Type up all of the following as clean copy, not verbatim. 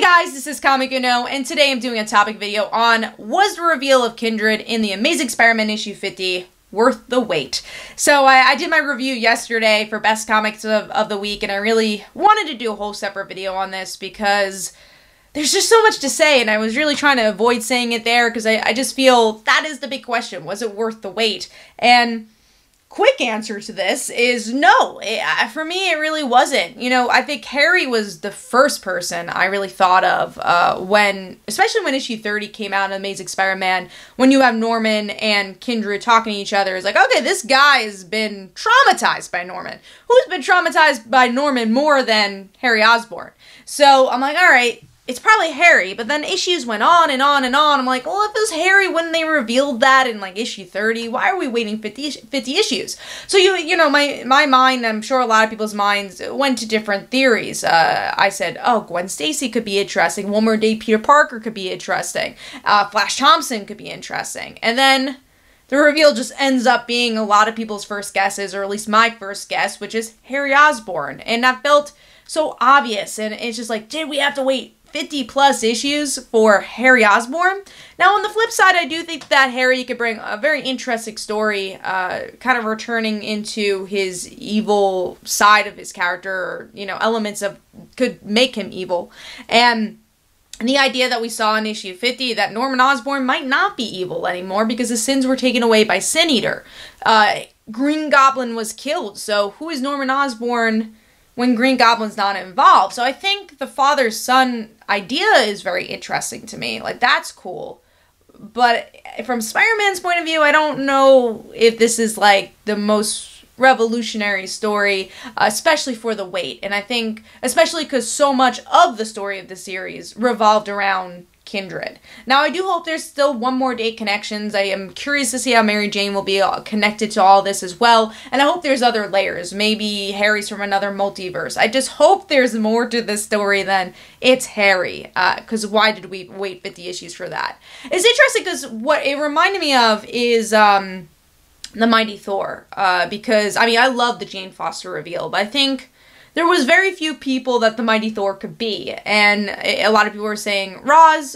Hey guys, this is Comic Uno, and today I'm doing a topic video on was the reveal of Kindred in the Amazing Spider-Man issue 50 worth the wait? So I did my review yesterday for Best Comics of the Week, and I really wanted to do a whole separate video on this because there's just so much to say, and I was really trying to avoid saying it there because I just feel that is the big question. Was it worth the wait? And quick answer to this is no. For me, it really wasn't. You know, I think Harry was the first person I really thought of especially when issue 30 came out in Amazing Spider-Man, when you have Norman and Kindred talking to each other. It's like, okay, this guy has been traumatized by Norman. Who's been traumatized by Norman more than Harry Osborn? So I'm like, all right, it's probably Harry, but then issues went on and on and on. I'm like, well, if it was Harry when they revealed that in, like, issue 30, why are we waiting 50 issues? So, you know, my mind, I'm sure a lot of people's minds went to different theories. I said, oh, Gwen Stacy could be interesting. One More Day Peter Parker could be interesting. Flash Thompson could be interesting. And then the reveal just ends up being a lot of people's first guesses, or at least my first guess, which is Harry Osborn. And that felt so obvious, and it's just like, did we have to wait 50 plus issues for Harry Osborn? Now, on the flip side, I do think that Harry could bring a very interesting story, kind of returning into his evil side of his character, or, you know, elements of could make him evil. And the idea that we saw in issue 50 that Norman Osborn might not be evil anymore because his sins were taken away by Sin Eater. Green Goblin was killed, so who is Norman Osborn when Green Goblin's not involved? So I think the father-son idea is very interesting to me. Like, that's cool. But from Spider-Man's point of view, I don't know if this is, like, the most revolutionary story, especially for the wait. And I think, especially because so much of the story of the series revolved around Kindred. Now, I do hope there's still One More Day connections. I am curious to see how Mary Jane will be connected to all this as well. And I hope there's other layers. Maybe Harry's from another multiverse. I just hope there's more to this story than it's Harry. Because why did we wait 50 issues for that? It's interesting because what it reminded me of is the Mighty Thor. Because, I mean, I love the Jane Foster reveal, but I think there was very few people that the Mighty Thor could be, and a lot of people were saying Roz,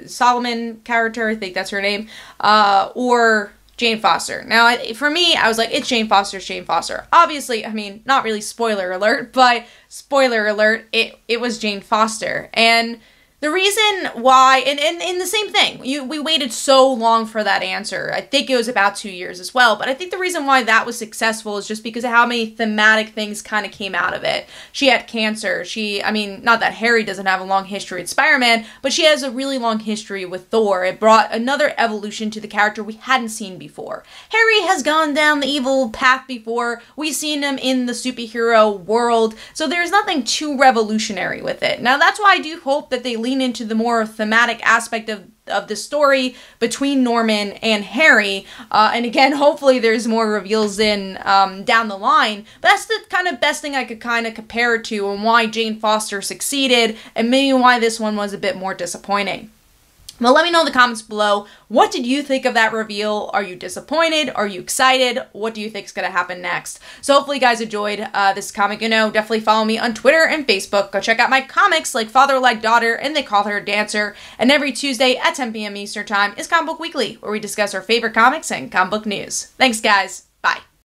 Solomon character, I think that's her name, or Jane Foster. Now, for me, I was like, it's Jane Foster, it's Jane Foster. Obviously, I mean, not really spoiler alert, but spoiler alert, it was Jane Foster. And the reason why, and the same thing, we waited so long for that answer. I think it was about 2 years as well, but I think the reason why that was successful is just because of how many thematic things kind of came out of it. She had cancer. I mean, not that Harry doesn't have a long history with Spider-Man, but she has a really long history with Thor. It brought another evolution to the character we hadn't seen before. Harry has gone down the evil path before. We've seen him in the superhero world, so there's nothing too revolutionary with it. Now, that's why I do hope that they lean into the more thematic aspect of the story between Norman and Harry, and again, hopefully there's more reveals down the line, but that's the kind of best thing I could kind of compare it to, and why Jane Foster succeeded, and maybe why this one was a bit more disappointing. Well, let me know in the comments below, what did you think of that reveal? Are you disappointed? Are you excited? What do you think is going to happen next? So hopefully you guys enjoyed this comic. You know, definitely follow me on Twitter and Facebook. Go check out my comics like Father Like Daughter and They Call Her a Dancer. And every Tuesday at 10 p.m. Eastern Time is Comic Book Weekly, where we discuss our favorite comics and comic book news. Thanks, guys.